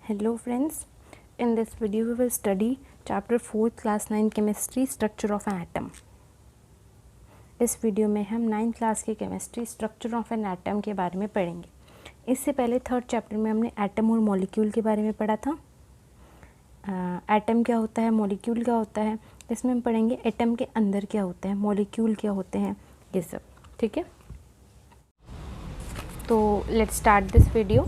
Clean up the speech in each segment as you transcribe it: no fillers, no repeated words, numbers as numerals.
Hello friends, in this video we will study chapter 4th class 9 chemistry structure of an atom. इस video में हम 9th class की chemistry structure of an atom के बारे में पढ़ेंगे. इससे पहले थर्ड चैप्टर में हमने एटम और मॉलिक्यूल के बारे में पढ़ा था. एटम क्या होता है, मॉलिक्यूल क्या होता है, इसमें हम पढ़ेंगे एटम के अंदर क्या होता है, मॉलिक्यूल क्या होते हैं, ये सब. ठीक है, तो लेट्स स्टार्ट दिस वीडियो.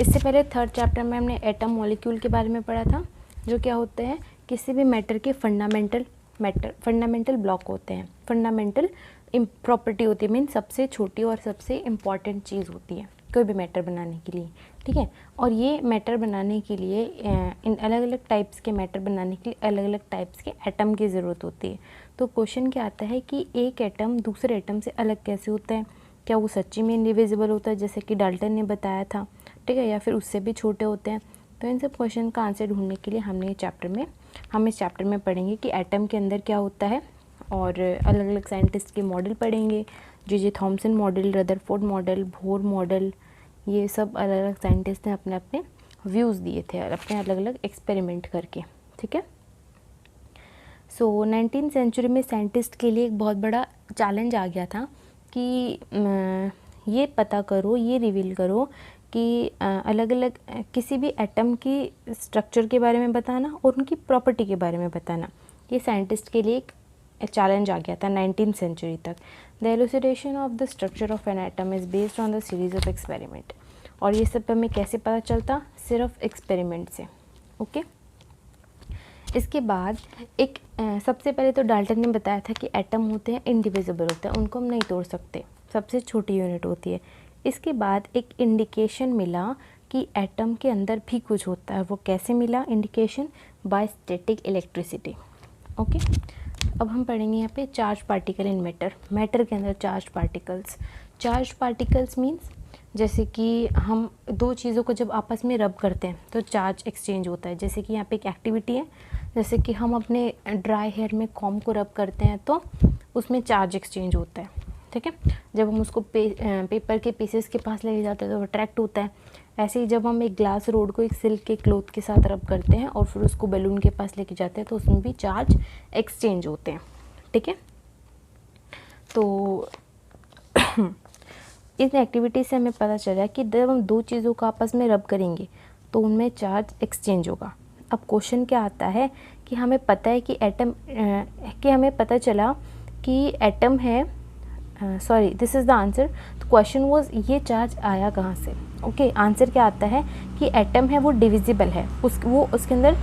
इससे पहले थर्ड चैप्टर में हमने एटम मॉलिक्यूल के बारे में पढ़ा था, जो क्या होते हैं, किसी भी मैटर के फंडामेंटल ब्लॉक होते हैं. फंडामेंटल प्रॉपर्टी होती है, मीन सबसे छोटी और सबसे इम्पॉर्टेंट चीज़ होती है कोई भी मैटर बनाने के लिए. ठीक है, और ये मैटर बनाने के लिए इन अलग अलग टाइप्स के मैटर बनाने के लिए अलग अलग टाइप्स के एटम की ज़रूरत होती है. तो क्वेश्चन क्या आता है कि एक एटम दूसरे एटम से अलग कैसे होता है, क्या वो सच्ची में इंडिविजिबल होता है जैसे कि डाल्टन ने बताया था, ठीक है, या फिर उससे भी छोटे होते हैं. तो इन सब क्वेश्चन का आंसर ढूंढने के लिए हम इस चैप्टर में पढ़ेंगे कि एटम के अंदर क्या होता है, और अलग अलग साइंटिस्ट के मॉडल पढ़ेंगे. J Thomson model, Rutherford model, Bohr model, ये सब अलग अलग साइंटिस्ट ने अपने अपने व्यूज़ दिए थे अपने अलग अलग एक्सपेरिमेंट करके. ठीक है, सो 19th सेंचुरी में साइंटिस्ट के लिए एक बहुत बड़ा चैलेंज आ गया था कि ये पता करो, ये रिवील करो कि अलग अलग किसी भी एटम की स्ट्रक्चर के बारे में बताना और उनकी प्रॉपर्टी के बारे में बताना. ये साइंटिस्ट के लिए एक चैलेंज आ गया था 19th सेंचुरी तक. The elucidation of the structure of an atom is based on the series of experiment. और ये सब हमें कैसे पता चलता, सिर्फ एक्सपेरिमेंट से. ओके, इसके बाद एक सबसे पहले तो डाल्टन ने बताया था कि एटम होते हैं इंडिविजिबल होते हैं, उनको हम नहीं तोड़ सकते, सबसे छोटी यूनिट होती है. इसके बाद एक इंडिकेशन मिला कि एटम के अंदर भी कुछ होता है. वो कैसे मिला indication, by static electricity. Okay, अब हम पढ़ेंगे यहाँ पे चार्ज पार्टिकल इन मैटर के अंदर चार्ज पार्टिकल्स मीन्स जैसे कि हम दो चीज़ों को जब आपस में रब करते हैं तो चार्ज एक्सचेंज होता है. जैसे कि यहाँ पे एक एक्टिविटी है, जैसे कि हम अपने ड्राई हेयर में कॉम्ब को रब करते हैं तो उसमें चार्ज एक्सचेंज होता है. ठीक है, जब हम उसको पेपर के पीसेस के पास ले जाते हैं तो वो अट्रैक्ट होता है. ऐसे ही जब हम एक ग्लास रोड को एक सिल्क के क्लॉथ के साथ रब करते हैं और फिर उसको बैलून के पास लेके जाते हैं तो उसमें भी चार्ज एक्सचेंज होते हैं. ठीक है, तो इस एक्टिविटी से हमें पता चला कि जब हम दो चीज़ों को आपस में रब करेंगे तो उनमें चार्ज एक्सचेंज होगा. अब क्वेश्चन क्या आता है कि हमें पता है कि हमें पता चला कि एटम है, sorry this is the answer. तो क्वेश्चन वाज ये चार्ज आया कहाँ से. ओके, आंसर क्या आता है कि एटम है वो डिविजिबल है, उसके अंदर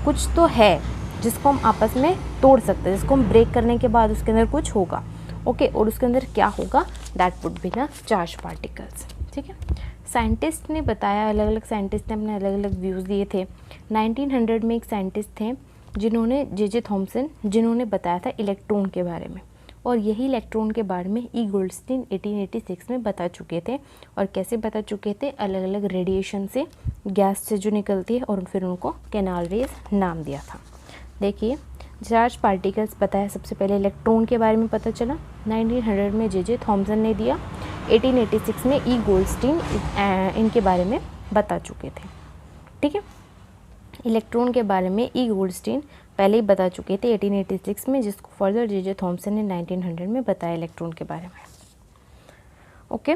कुछ तो है जिसको हम आपस में तोड़ सकते हैं, जिसको हम ब्रेक करने के बाद उसके अंदर कुछ होगा. ओके, और उसके अंदर क्या होगा, that would be the charge particles. ठीक है, साइंटिस्ट ने बताया, अलग अलग साइंटिस्ट ने अपने अलग अलग व्यूज़ दिए थे. 1900 में एक साइंटिस्ट थे जिन्होंने जे थॉमसन, जिन्होंने बताया था इलेक्ट्रॉन के बारे में, और यही इलेक्ट्रॉन के बारे में ई गोल्डस्टीन 1886 में बता चुके थे. और कैसे बता चुके थे, अलग अलग रेडिएशन से, गैस से जो निकलती है, और फिर उनको कैनाल रेज नाम दिया था. देखिए, चार्ज पार्टिकल्स पता है, सबसे पहले इलेक्ट्रॉन के बारे में पता चला 1900 में जे थॉमसन ने दिया. 1886 में ई गोल्डस्टीन इनके बारे में बता चुके थे. ठीक है, इलेक्ट्रॉन के बारे में ई गोल्डस्टीन पहले ही बता चुके थे 1886 में, जिसको फर्दर जे थॉमसन ने 1900 में बताया इलेक्ट्रॉन के बारे में. ओके,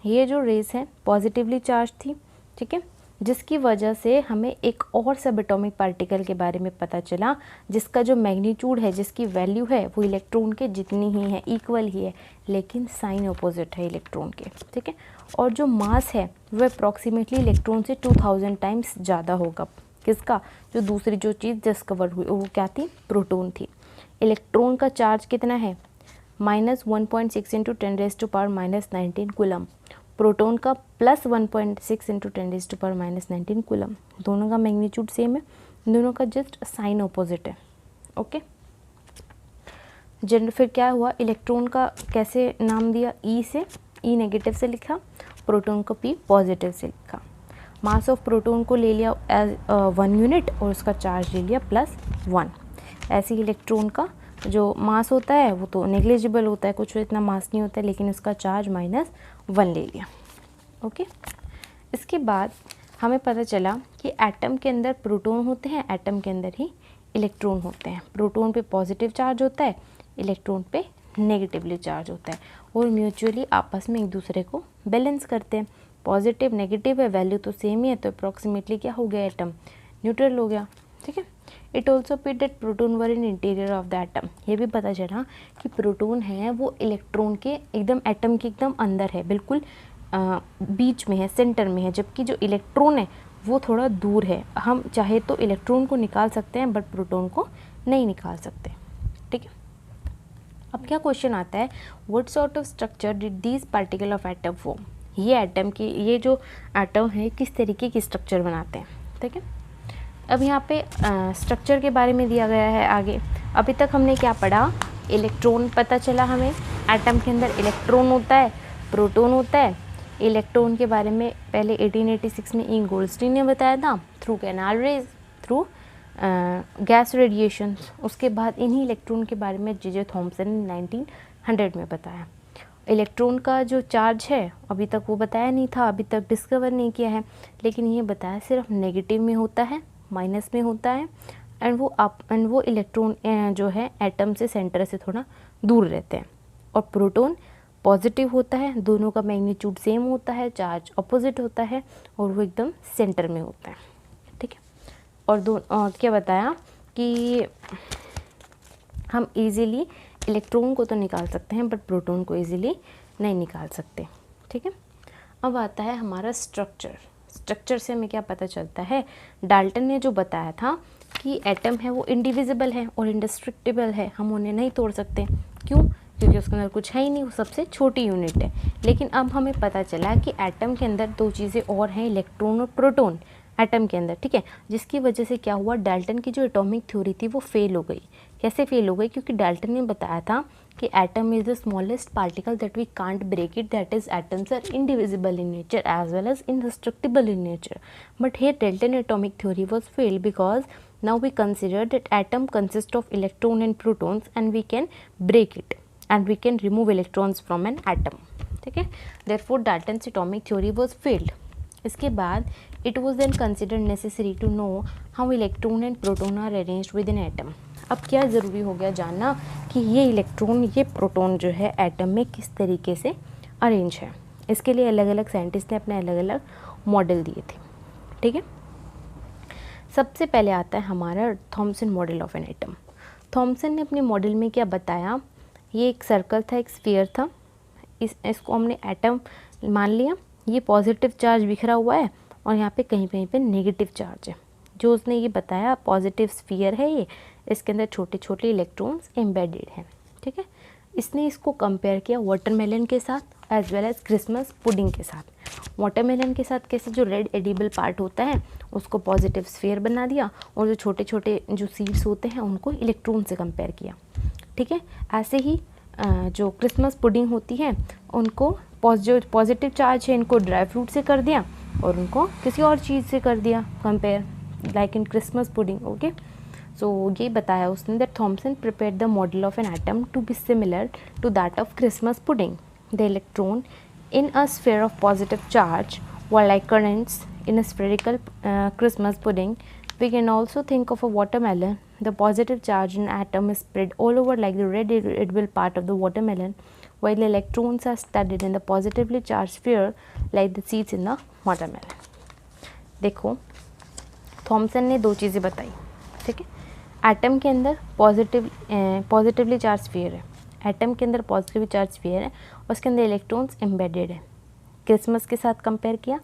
ये जो रेस है पॉजिटिवली चार्ज थी. ठीक है, जिसकी वजह से हमें एक और सब एटॉमिक पार्टिकल के बारे में पता चला जिसका जो मैग्नीट्यूड है, जिसकी वैल्यू है वो इलेक्ट्रॉन के जितनी ही है, इक्वल ही है, लेकिन साइन अपोजिट है इलेक्ट्रॉन के. ठीक है, और जो मास है वह अप्रॉक्सीमेटली इलेक्ट्रॉन से 2000 टाइम्स ज़्यादा होगा. किसका, जो दूसरी जो चीज़ डिस्कवर हुई वो क्या थी, प्रोटॉन थी. इलेक्ट्रॉन का चार्ज कितना है, -1.6 इंटू 10⁻⁻19 कूलम. प्रोटॉन का +1.6 इंटू 10⁻⁻19 कूलम. दोनों का मैग्नीट्यूड सेम है, दोनों का जस्ट साइन अपोजिट है. ओके, फिर क्या हुआ, इलेक्ट्रॉन का कैसे नाम दिया, ई से, ई नेगेटिव से लिखा, प्रोटॉन को पी पॉजिटिव से लिखा. मास ऑफ प्रोटॉन को ले लिया एज 1 यूनिट और उसका चार्ज ले लिया +1. ऐसे ही इलेक्ट्रॉन का जो मास होता है वो तो नेग्लिजिबल होता है, कुछ इतना मास नहीं होता है, लेकिन उसका चार्ज -1 ले लिया. ओके, इसके बाद हमें पता चला कि एटम के अंदर प्रोटॉन होते हैं, एटम के अंदर ही इलेक्ट्रॉन होते हैं। प्रोटॉन पे पॉजिटिव चार्ज होता है, इलेक्ट्रॉन पे नेगेटिवली चार्ज होता है और म्यूचुअली आपस में एक दूसरे को बैलेंस करते हैं। पॉजिटिव नेगेटिव है, वैल्यू तो सेम ही है, तो अप्रॉक्सीमेटली क्या हो गया, एटम न्यूट्रल हो गया। ठीक है। It also appeared that proton were in interior of the atom. ये भी पता चला कि प्रोटॉन है वो इलेक्ट्रॉन के एकदम एटम के एकदम अंदर है, बिल्कुल बीच में है, सेंटर में है, जबकि जो इलेक्ट्रॉन है वो थोड़ा दूर है। हम चाहे तो इलेक्ट्रॉन को निकाल सकते हैं बट प्रोटॉन को नहीं निकाल सकते। ठीक है। अब क्या क्वेश्चन आता है, what sort of structure did these particle of atom form. ये एटम की, ये जो एटम है किस तरीके की स्ट्रक्चर बनाते हैं। ठीक है। अब यहाँ पे स्ट्रक्चर के बारे में दिया गया है आगे। अभी तक हमने क्या पढ़ा, इलेक्ट्रॉन पता चला हमें, एटम के अंदर इलेक्ट्रॉन होता है, प्रोटॉन होता है। इलेक्ट्रॉन के बारे में पहले 1886 में ई गोल्डस्टीन ने बताया था, through canal raise, through gas radiation. उसके बाद इन्हीं इलेक्ट्रॉन के बारे में जे थॉम्सन ने 1900 में बताया। इलेक्ट्रॉन का जो चार्ज है अभी तक वो बताया नहीं था, अभी तक डिस्कवर नहीं किया है, लेकिन ये बताया सिर्फ नेगेटिव में होता है, माइनस में होता है, एंड वो इलेक्ट्रॉन जो है एटम से, सेंटर से थोड़ा दूर रहते हैं। और प्रोटॉन पॉजिटिव होता है, दोनों का मैग्नीट्यूड सेम होता है, चार्ज अपोजिट होता है और वो एकदम सेंटर में होता है। ठीक है। और क्या बताया कि हम इजीली इलेक्ट्रॉन को तो निकाल सकते हैं बट प्रोटॉन को इजीली नहीं निकाल सकते। ठीक है। अब आता है हमारा स्ट्रक्चर। स्ट्रक्चर से हमें क्या पता चलता है, डाल्टन ने जो बताया था कि एटम है वो इंडिविजिबल है और इंडिस्ट्रक्टिबल है, हम उन्हें नहीं तोड़ सकते। क्यों? क्योंकि उसके अंदर कुछ है ही नहीं, वो सबसे छोटी यूनिट है। लेकिन अब हमें पता चला कि एटम के अंदर दो चीज़ें और हैं, इलेक्ट्रॉन और प्रोटॉन एटम के अंदर। ठीक है। जिसकी वजह से क्या हुआ, डाल्टन की जो एटॉमिक थ्योरी थी वो फेल हो गई। कैसे फेल हो गई? क्योंकि डाल्टन ने बताया था कि atom is the smallest particle that we can't break it, that is atoms are indivisible in nature as well as indestructible in nature. But here Dalton atomic theory was failed because now we consider that atom consists of electron and protons and we can break it and we can remove electrons from an atom. ठीक है। Therefore Dalton's atomic theory was failed. इसके बाद it was then considered necessary to know how electron and proton are arranged within atom. अब क्या ज़रूरी हो गया जानना कि ये इलेक्ट्रॉन, ये प्रोटॉन जो है एटम में किस तरीके से अरेंज है। इसके लिए अलग अलग साइंटिस्ट ने अपने अलग अलग मॉडल दिए थे। ठीक है। सबसे पहले आता है हमारा Thomson model of an atom. Thomson ने अपने मॉडल में क्या बताया, ये एक सर्कल था, एक स्फीयर था, इसको हमने एटम मान लिया। ये पॉजिटिव चार्ज बिखरा हुआ है और यहाँ पे कहीं कहीं पे नेगेटिव चार्ज है। जो उसने ये बताया पॉजिटिव स्फीयर है ये, इसके अंदर छोटे छोटे इलेक्ट्रॉन्स एम्बेडेड हैं। ठीक है। इसने इसको कंपेयर किया वाटरमेलन के साथ as well as Christmas pudding के साथ। वाटरमेलन के साथ कैसे, जो रेड एडिबल पार्ट होता है उसको पॉजिटिव स्फीयर बना दिया और जो छोटे छोटे जो सीड्स होते हैं उनको इलेक्ट्रॉन से कंपेयर किया। ठीक है। ऐसे ही जो क्रिसमस पुडिंग होती है उनको पॉजिटिव चार्ज है इनको ड्राई फ्रूट से कर दिया और उनको किसी और चीज़ से कर दिया compare, like in Christmas pudding. Okay. So ये बताया उसने that Thomson prepared the model of an atom to be similar to that of Christmas pudding. The electron in a sphere of positive charge were like currents in a spherical Christmas pudding. We can also think of a watermelon. The positive charge in atom is spread all over like the red edible part of the watermelon, while the electrons are studied in the positively charged sphere like the seeds in the watermelon. देखो Thompson ने दो चीज़ें बताई। ठीक है। Atom के अंदर positively charge sphere है, एटम के अंदर पॉजिटिवली चार्ज स्फीयर है, उसके अंदर इलेक्ट्रॉन्स एम्बेडेड है। क्रिसमस के साथ कंपेयर किया,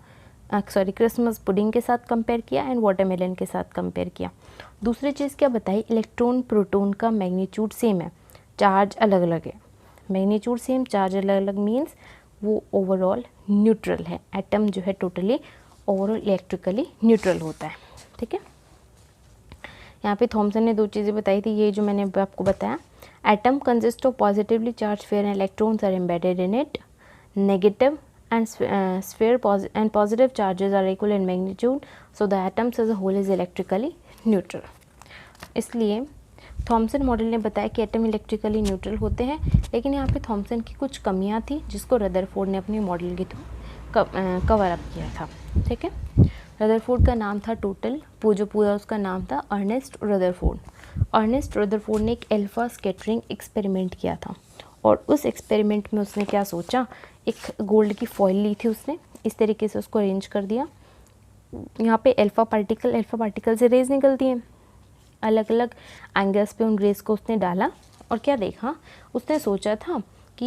क्रिसमस पुडिंग के साथ कंपेयर किया एंड वाटरमेलन के साथ कंपेयर किया। दूसरी चीज़ क्या बताई, इलेक्ट्रॉन प्रोटॉन का मैग्नीट्यूड सेम है, चार्ज अलग अलग है। मैग्नीट्यूड सेम, चार्ज अलग अलग मीन्स वो ओवरऑल न्यूट्रल है। एटम जो है टोटली ओवरऑल इलेक्ट्रिकली न्यूट्रल होता है। ठीक है। यहाँ पे थॉमसन ने दो चीज़ें बताई थी, ये जो मैंने आपको बताया, atom consist of positively charge sphere and electrons are embedded in it, negative and sphere and positive charges are equal in magnitude, so the atoms as a whole is electrically neutral. इसलिए Thompson model ने बताया कि atom electrically neutral होते हैं, लेकिन यहाँ पे Thompson की कुछ कमियाँ थी जिसको रदरफोर्ड ने अपने मॉडल के थ्रू कवर अप किया था। ठीक है। रदरफोर्ड का नाम था टोटल, जो पूरा उसका नाम था अर्नेस्ट रदरफोर्ड। अर्नेस्ट रदरफोर्ड ने एक अल्फा स्कैटरिंग एक्सपेरिमेंट किया था, और उस एक्सपेरिमेंट में उसने क्या सोचा, एक गोल्ड की फॉइल ली थी उसने, इस तरीके से उसको अरेंज कर दिया। यहाँ पे अल्फा पार्टिकल से रेज निकलती हैं, अलग अलग एंगल्स पे उन रेज को उसने डाला, और क्या देखा, उसने सोचा था कि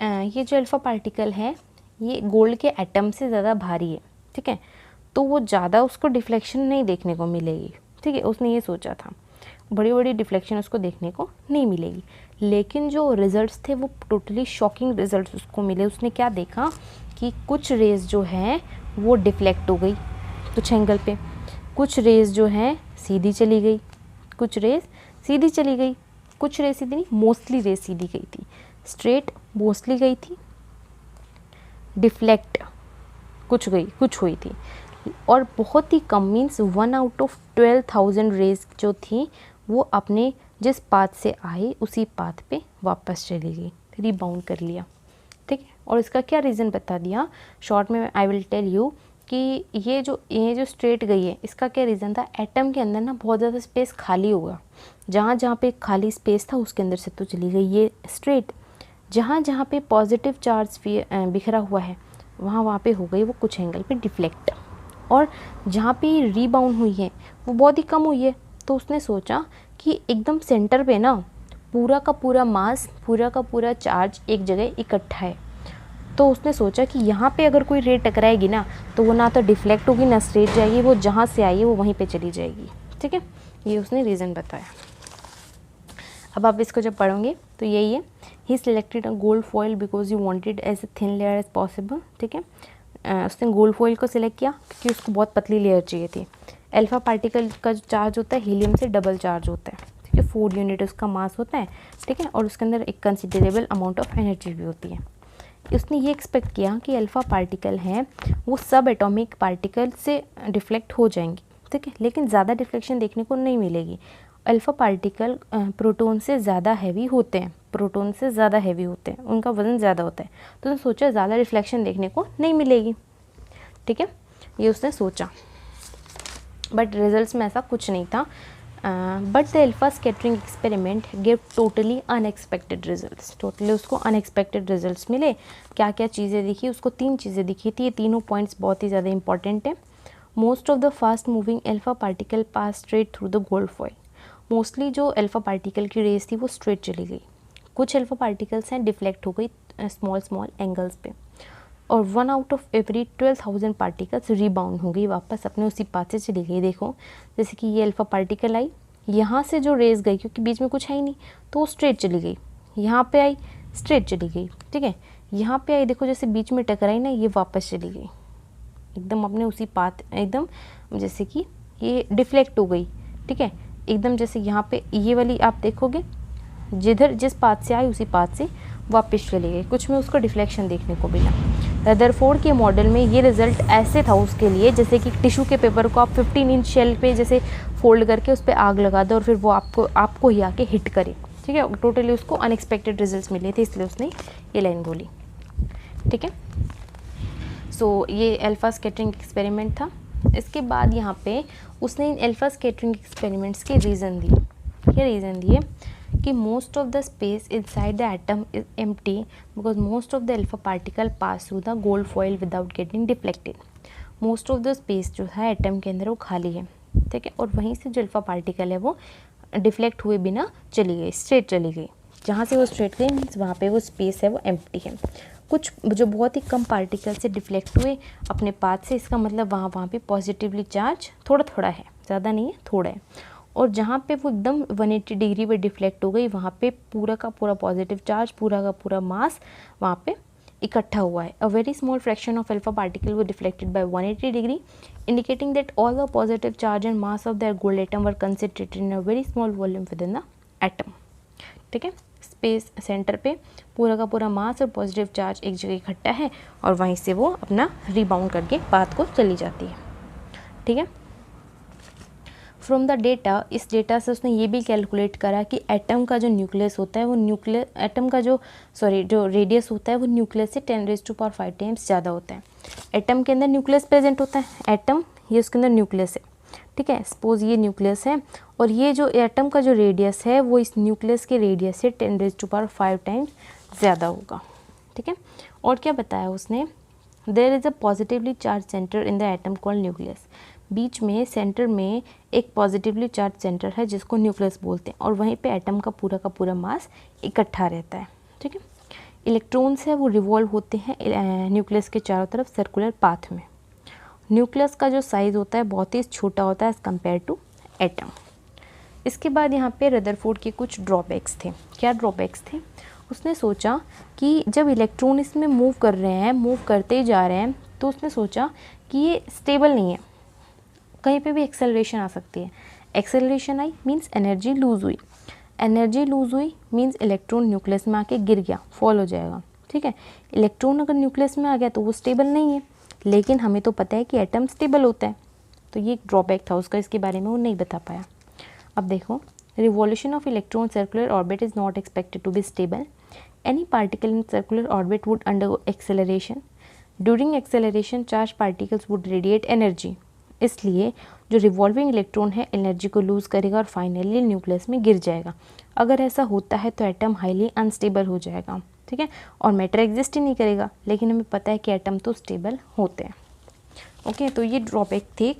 ये जो अल्फा पार्टिकल है ये गोल्ड के एटम से ज़्यादा भारी है, ठीक है, तो वो ज़्यादा उसको डिफ्लेक्शन नहीं देखने को मिलेगी, ठीक है, उसने ये सोचा था, बड़ी बड़ी डिफ्लेक्शन उसको देखने को नहीं मिलेगी। लेकिन जो रिजल्ट्स थे वो टोटली शॉकिंग रिजल्ट्स उसको मिले। उसने क्या देखा कि कुछ रेज जो है वो डिफ्लेक्ट हो गई कुछ एंगल पे, कुछ रेज जो है सीधी चली गई, कुछ रेज सीधी चली गई, कुछ रेज सीधी नहीं, मोस्टली रेज सीधी गई थी, स्ट्रेट मोस्टली गई थी, डिफ्लेक्ट कुछ हुई थी, और बहुत ही कम, मीन्स 1 आउट ऑफ 12,000 रेज जो थी वो अपने जिस पाथ से आई उसी पाथ पे वापस चली गई, रीबाउंड कर लिया, ठीक है। और इसका क्या रीज़न बता दिया शॉर्ट में, आई विल टेल यू कि ये जो स्ट्रेट गई है इसका क्या रीज़न था, एटम के अंदर ना बहुत ज़्यादा स्पेस खाली होगा, जहाँ जहाँ पे खाली स्पेस था उसके अंदर से तो चली गई ये स्ट्रेट, जहाँ जहाँ पे पॉजिटिव चार्ज बिखरा हुआ है वहाँ पे हो गई वो कुछ एंगल पे डिफ्लेक्ट, और जहाँ पे रीबाउंड हुई है वो बहुत ही कम हुई है। तो उसने सोचा कि एकदम सेंटर पे ना पूरा का पूरा मास, पूरा का पूरा चार्ज एक जगह इकट्ठा है, तो उसने सोचा कि यहाँ पे अगर कोई रे टकराएगी ना तो वो ना तो डिफ्लेक्ट होगी ना स्ट्रेट जाएगी, वो जहाँ से आई है वो वहीं पे चली जाएगी, ठीक है, ये उसने रीज़न बताया। अब आप इसको जब पढ़ोगे तो यही है, he selected a gold foil because you wanted as a thin layer as possible, ठीक है, उसने गोल्ड फॉइल को सिलेक्ट किया क्योंकि उसको बहुत पतली लेयर चाहिए थी। अल्फा पार्टिकल का जो चार्ज होता है हीलियम से डबल चार्ज होता है, ठीक है, 4 यूनिट उसका मास होता है, ठीक है, और उसके अंदर एक कंसिडरेबल अमाउंट ऑफ एनर्जी भी होती है। उसने ये एक्सपेक्ट किया कि अल्फा पार्टिकल हैं वो सब एटॉमिक पार्टिकल से डिफ्लेक्ट हो जाएंगे, ठीक है, लेकिन ज़्यादा डिफ्लेक्शन देखने को नहीं मिलेगी। अल्फा पार्टिकल प्रोटॉन से ज़्यादा हैवी होते हैं, उनका वज़न ज़्यादा होता है, तो उसने सोचा ज़्यादा रिफ्लेक्शन देखने को नहीं मिलेगी, ठीक है, ये उसने सोचा, बट रिजल्ट्स में ऐसा कुछ नहीं था। But the alpha scattering experiment give totally unexpected results, totally उसको अनएक्सपेक्टेड रिजल्ट्स मिले। क्या क्या चीज़ें दिखी उसको, 3 चीज़ें दिखी थी, ये तीनों पॉइंट्स बहुत ही ज़्यादा इंपॉर्टेंट है। Most of the fast moving alpha particle pass straight through the gold foil, mostly जो अल्फा पार्टिकल की रेस थी वो स्ट्रेट चली गई, कुछ अल्फा पार्टिकल्स हैं डिफ्लेक्ट हो गई स्मॉल एंगल्स पे, और 1 out of every 12,000 particles rebound हो गई, वापस अपने उसी पाथ से चली गई। देखो जैसे कि ये अल्फा पार्टिकल आई, यहाँ से जो रेस गई क्योंकि बीच में कुछ है ही नहीं तो वो स्ट्रेट चली गई, यहाँ पे आई स्ट्रेट चली गई, ठीक है, यहाँ पे आई देखो जैसे बीच में टकराई ना ये वापस चली गई एकदम अपने उसी पाथ, एकदम जैसे कि ये डिफ्लेक्ट हो गई, ठीक है, एकदम जैसे यहाँ पे ये वाली आप देखोगे जिस पाथ से आई उसी पाथ से वापस चली गई, कुछ में उसको डिफ्लेक्शन देखने को मिला। रदरफोर्ड के मॉडल में ये रिजल्ट ऐसे था उसके लिए जैसे कि टिश्यू के पेपर को आप 15 इंच शेल पे जैसे फोल्ड करके उस पर आग लगा दो और फिर वो आपको ही आके हिट करे, ठीक है, टोटली उसको अनएक्सपेक्टेड रिजल्ट्स मिले थे, इसलिए उसने ये लाइन बोली, ठीक है। सो ये अल्फा स्कैटरिंग एक्सपेरिमेंट था। इसके बाद यहाँ पे उसने इन अल्फा स्कैटरिंग एक्सपेरिमेंट्स के रीज़न दिए, क्या रीज़न दिए कि most of the space inside the atom is empty because most of the alpha particle pass through the gold foil without getting deflected, most of the space जो है atom के अंदर वो खाली है, ठीक है, और वहीं से जो अल्फा पार्टिकल है वो डिफ्लेक्ट हुए बिना चली गई, स्ट्रेट चली गई, जहाँ से वो स्ट्रेट गई मीन्स वहाँ पे वो स्पेस है वो एम्प्टी है। कुछ जो बहुत ही कम पार्टिकल से डिफ्लेक्ट हुए अपने पाथ से, इसका मतलब वहाँ पे पॉजिटिवली चार्ज थोड़ा है, ज़्यादा नहीं है, थोड़ा है, और जहाँ पे वो एकदम 180 डिग्री पे डिफ्लेक्ट हो गई वहाँ पे पूरा का पूरा पॉजिटिव चार्ज, पूरा का पूरा मास वहाँ पे इकट्ठा हुआ है। A very small fraction of alpha particle वो deflected by 180 degree indicating that all the positive charge and mass of their gold atom were concentrated in a very small volume within the atom, ठीक है, space centre पे पूरा का पूरा मास और positive charge एक जगह इकट्ठा है और वहीं से वो अपना रीबाउंड करके पाथ को चली जाती है, ठीक है। फ्रॉम द डेटा, इस डेटा से उसने ये भी कैलकुलेट करा कि एटम का जो न्यूक्लियस होता है वो एटम का जो रेडियस होता है वो न्यूक्लियस से 10⁵ टाइम्स ज़्यादा होता है। एटम के अंदर न्यूक्लियस प्रेजेंट होता है, एटम ये उसके अंदर न्यूक्लियस है, ठीक है। सपोज ये न्यूक्लियस है और ये जो एटम का जो रेडियस है वो इस न्यूक्लियस के रेडियस से 10⁵ टाइम्स ज़्यादा होगा, ठीक है। और क्या बताया उसने, there is a positively charge centre in the atom called nucleus. बीच में सेंटर में एक पॉजिटिवली चार्ज सेंटर है जिसको न्यूक्लियस बोलते हैं, और वहीं पे एटम का पूरा मास इकट्ठा रहता है, ठीक है। इलेक्ट्रॉन्स है वो रिवॉल्व होते हैं न्यूक्लियस के चारों तरफ सर्कुलर पाथ में। न्यूक्लियस का जो साइज़ होता है बहुत ही छोटा होता है एज़ कम्पेयर टू एटम। इसके बाद यहाँ पे रदरफोर्ड के कुछ ड्रॉबैक्स थे। क्या ड्रॉबैक्स थे, उसने सोचा कि जब इलेक्ट्रॉन इसमें मूव कर रहे हैं, मूव करते ही जा रहे हैं, तो उसने सोचा कि ये स्टेबल नहीं है, कहीं पे भी एक्सेलरेशन आ सकती है। Acceleration I means energy lose हुई, एनर्जी लूज़ हुई मीन्स इलेक्ट्रॉन न्यूक्लियस में आके गिर गया, फॉल हो जाएगा, ठीक है। इलेक्ट्रॉन अगर न्यूक्लियस में आ गया तो वो स्टेबल नहीं है, लेकिन हमें तो पता है कि एटम स्टेबल होता है, तो ये एक ड्रॉबैक था उसका, इसके बारे में वो नहीं बता पाया। अब देखो, revolution of electron circular orbit is not expected to be stable. Any particle in circular orbit would undergo acceleration. During acceleration charge particles would radiate energy. इसलिए जो रिवॉल्विंग इलेक्ट्रॉन है एनर्जी को लूज़ करेगा और फाइनली न्यूक्लियस में गिर जाएगा। अगर ऐसा होता है तो एटम हाईली अनस्टेबल हो जाएगा, ठीक है, और मैटर एग्जिस्ट ही नहीं करेगा, लेकिन हमें पता है कि एटम तो स्टेबल होते हैं। ओके, तो ये ड्रॉबैक थी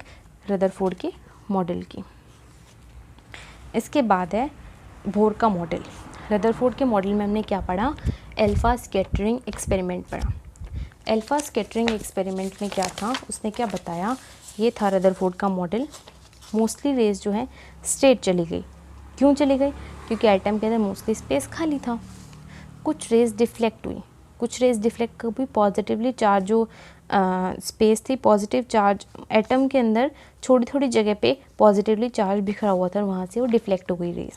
रदरफोर्ड के मॉडल की। इसके बाद है बोर का मॉडल। रदरफोर्ड के मॉडल में हमने क्या पढ़ा, अल्फा स्कैटरिंग एक्सपेरिमेंट पढ़ा। अल्फा स्कैटरिंग एक्सपेरिमेंट में क्या था, उसने क्या बताया, ये था रदरफोर्ड का मॉडल। मोस्टली रेज जो है स्ट्रेट चली गई। क्यों चली गई, क्योंकि एटम के अंदर मोस्टली स्पेस खाली था। कुछ रेज डिफ्लेक्ट हुई, कुछ रेज डिफ्लेक्ट कभी पॉजिटिवली चार्ज जो स्पेस थी, पॉजिटिव चार्ज एटम के अंदर छोटी छोटी जगह पे पॉजिटिवली चार्ज बिखरा हुआ था, वहाँ से वो डिफ्लेक्ट हो गई रेज।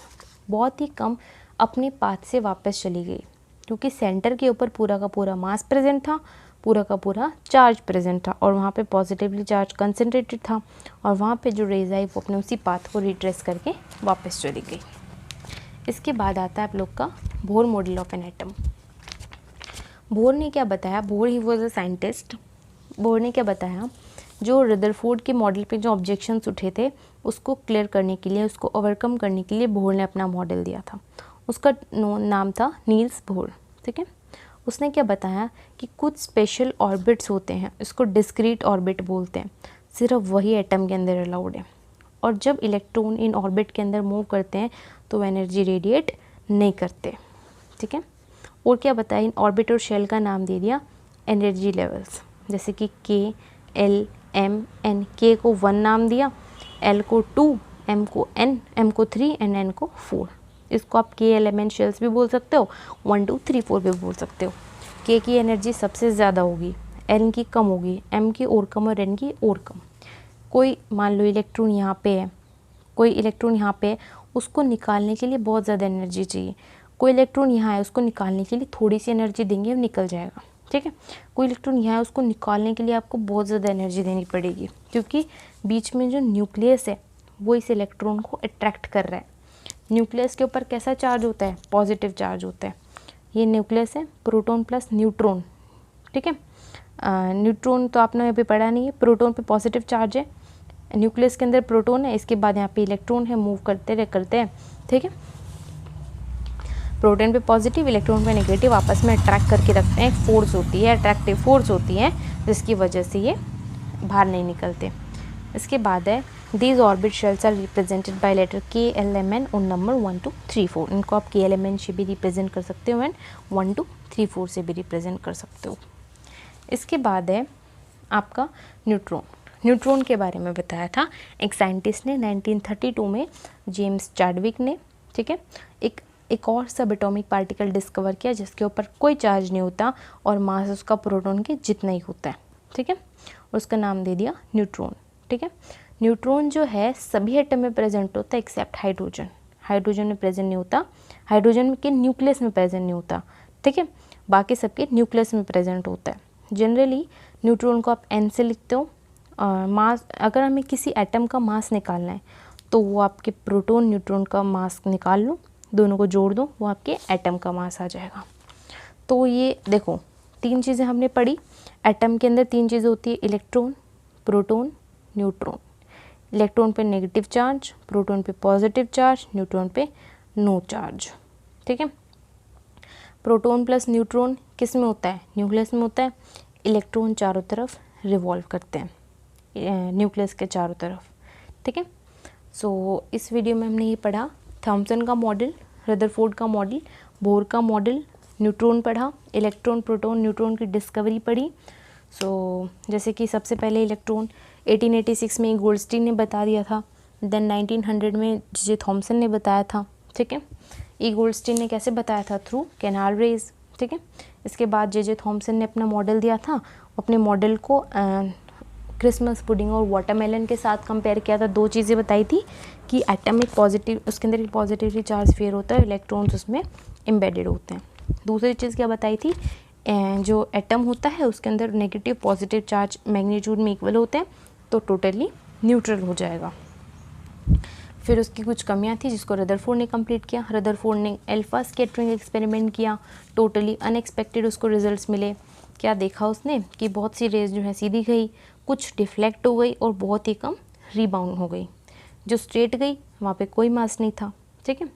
बहुत ही कम अपने पाथ से वापस चली गई, क्योंकि सेंटर के ऊपर पूरा का पूरा मास प्रेजेंट था, पूरा का पूरा चार्ज प्रेजेंट था, और वहाँ पे पॉजिटिवली चार्ज कंसनट्रेटेड था, और वहाँ पे जो रेज आई वो अपने उसी पाथ को रिट्रेस करके वापस चली गई। इसके बाद आता है आप लोग का Bohr model of an atom. Bore ने क्या बताया, bore he was a scientist. Bore ने क्या बताया, जो रदरफोर्ड के मॉडल पे जो ऑब्जेक्शंस उठे थे उसको क्लियर करने के लिए, उसको ओवरकम करने के लिए बोर ने अपना मॉडल दिया था। उसका नाम था नील्स बोर, ठीक है। उसने क्या बताया कि कुछ स्पेशल ऑर्बिट्स होते हैं, इसको डिस्क्रीट ऑर्बिट बोलते हैं, सिर्फ वही एटम के अंदर अलाउड है, और जब इलेक्ट्रॉन इन ऑर्बिट के अंदर मूव करते हैं तो एनर्जी रेडिएट नहीं करते, ठीक है। और क्या बताया, इन ऑर्बिट और शेल का नाम दे दिया एनर्जी लेवल्स, जैसे कि के, एल, एम, एन। के को 1 नाम दिया, एल को 2, एम को n, एम को 3 एंड एन को 4। इसको आप के एलिमेंट शेल्स भी बोल सकते हो, 1 2 3 4 भी बोल सकते हो। के की एनर्जी सबसे ज़्यादा होगी, एन की कम होगी, एम की और कम और एन की और कम। कोई मान लो इलेक्ट्रॉन यहाँ पे है, कोई इलेक्ट्रॉन यहाँ पे है, उसको निकालने के लिए बहुत ज़्यादा एनर्जी चाहिए। कोई इलेक्ट्रॉन यहाँ है, उसको निकालने के लिए थोड़ी सी एनर्जी देंगे और निकल जाएगा, ठीक है। कोई इलेक्ट्रॉन यहाँ है, उसको निकालने के लिए आपको बहुत ज़्यादा एनर्जी देनी पड़ेगी, क्योंकि बीच में जो न्यूक्लियस है वो इस इलेक्ट्रॉन को अट्रैक्ट कर रहा है। न्यूक्लियस के ऊपर कैसा चार्ज होता है, पॉजिटिव चार्ज होता है। ये न्यूक्लियस है, प्रोटॉन प्लस न्यूट्रॉन, ठीक है। न्यूट्रॉन तो आपने अभी पढ़ा नहीं है, प्रोटॉन पे पॉजिटिव चार्ज है, न्यूक्लियस के अंदर प्रोटॉन है, इसके बाद यहाँ पे इलेक्ट्रॉन है, मूव करते हैं, ठीक है। प्रोटॉन पे पॉजिटिव, इलेक्ट्रॉन पे नेगेटिव, आपस में अट्रैक्ट करके रखते हैं। फोर्स होती है, अट्रैक्टिव फोर्स होती है, जिसकी वजह से ये बाहर नहीं निकलते। इसके बाद है these orbit shells are represented by letter K, L, M, N और नंबर 1 2 3 4। इनको आप के एलिमेंट से भी रिप्रेजेंट कर सकते हो एंड 1 2 3 4 से भी रिप्रेजेंट कर सकते हो। इसके बाद है आपका न्यूट्रॉन। न्यूट्रॉन के बारे में बताया था एक साइंटिस्ट ने 1932 में, जेम्स चैडविक ने, ठीक है। एक और सब एटॉमिक पार्टिकल डिस्कवर किया जिसके ऊपर कोई चार्ज नहीं होता और मास उसका प्रोटॉन के जितना ही होता है, ठीक है। और उसका नाम दे दिया न्यूट्रॉन, ठीक है। न्यूट्रॉन जो है सभी एटम में प्रेजेंट होता है एक्सेप्ट हाइड्रोजन। हाइड्रोजन में प्रेजेंट नहीं होता, हाइड्रोजन के न्यूक्लियस में प्रेजेंट नहीं होता, ठीक है। बाकी सबके न्यूक्लियस में प्रेजेंट होता है। जनरली न्यूट्रॉन को आप n से लिखते हो। मास, अगर हमें किसी एटम का मास निकालना है तो वो आपके प्रोटॉन न्यूट्रॉन का मास निकाल लो, दोनों को जोड़ दो, वो आपके एटम का मास आ जाएगा। तो ये देखो 3 चीज़ें हमने पढ़ी। एटम के अंदर 3 चीज़ें होती है, इलेक्ट्रॉन, प्रोटॉन, न्यूट्रॉन। इलेक्ट्रॉन पे नेगेटिव चार्ज, प्रोटॉन पे पॉजिटिव चार्ज, न्यूट्रॉन पे नो चार्ज। ठीक है। प्रोटॉन प्लस न्यूट्रॉन किस में होता है? न्यूक्लियस में होता है। इलेक्ट्रॉन चारों तरफ रिवॉल्व करते हैं न्यूक्लियस के चारों तरफ। ठीक है। सो इस वीडियो में हमने ये पढ़ा थॉमसन का मॉडल, रदरफोर्ड का मॉडल, बोर का मॉडल, न्यूट्रॉन पढ़ा, इलेक्ट्रॉन प्रोटॉन न्यूट्रॉन की डिस्कवरी पढ़ी। सो जैसे कि सबसे पहले इलेक्ट्रॉन 1886 में गोल्डस्टीन ने बता दिया था, देन 1900 में जे थॉमसन ने बताया था। ठीक है। गोल्डस्टीन ने कैसे बताया था? Through canal raise. ठीक है। इसके बाद जे थॉमसन ने अपना मॉडल दिया था, अपने मॉडल को क्रिसमस पुडिंग और वाटरमेलन के साथ कंपेयर किया था। दो चीज़ें बताई थी कि एटम एक पॉजिटिव, उसके अंदर एक पॉजिटिवली चार्ज फेयर होता है, इलेक्ट्रॉन्स उसमें एम्बेडेड होते हैं। दूसरी चीज़ क्या बताई थी? जो एटम होता है उसके अंदर नेगेटिव पॉजिटिव चार्ज मैग्नीट्यूड में इक्वल होते हैं, तो टोटली न्यूट्रल हो जाएगा। फिर उसकी कुछ कमियां थी जिसको रदरफोर्ड ने कंप्लीट किया। रदरफोर्ड ने अल्फा स्कैटरिंग एक्सपेरिमेंट किया, टोटली अनएक्सपेक्टेड उसको रिजल्ट्स मिले। क्या देखा उसने कि बहुत सी रेज जो है सीधी गई, कुछ डिफ्लेक्ट हो गई और बहुत ही कम रीबाउंड हो गई। जो स्ट्रेट गई वहाँ पे कोई मास नहीं था। ठीक है।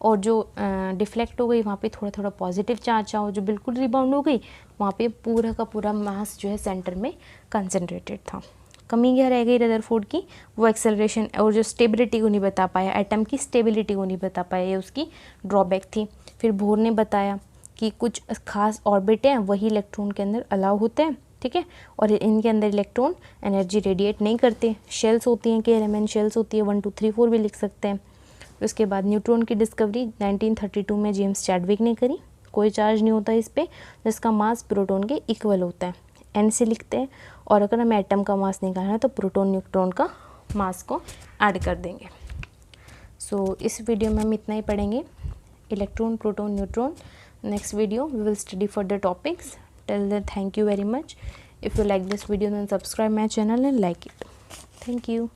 और जो डिफ्लेक्ट हो गई वहाँ पे थोड़ा थोड़ा पॉजिटिव चार्ज आओ, जो बिल्कुल रिबाउंड हो गई वहाँ पे पूरा का पूरा मास जो है सेंटर में कंसनट्रेटेड था। कमी क्या रह गई रदरफोर्ड की? वो एक्सेलरेशन और जो स्टेबिलिटी को नहीं बता पाया, एटम की स्टेबिलिटी को नहीं बता पाया, ये उसकी ड्रॉबैक थी। फिर बोर ने बताया कि कुछ खास ऑर्बिट हैं वही इलेक्ट्रॉन के अंदर अलाउ होते हैं। ठीक है। और इनके अंदर इलेक्ट्रॉन एनर्जी रेडिएट नहीं करते। शेल्स होती हैं, KLMN शेल्स होती है, 1 2 3 4 भी लिख सकते हैं। उसके बाद न्यूट्रॉन की डिस्कवरी 1932 में जेम्स चैडविक ने करी। कोई चार्ज नहीं होता इस पर, जिसका मास प्रोटॉन के इक्वल होता है, N से लिखते हैं। और अगर हमें एटम का मास निकालना है तो प्रोटॉन न्यूट्रॉन का मास को ऐड कर देंगे। सो इस वीडियो में हम इतना ही पढ़ेंगे, electron proton neutron. Next video we will study further topics. Till then, thank you very much. If you like this video, then subscribe my channel and like it. Thank you.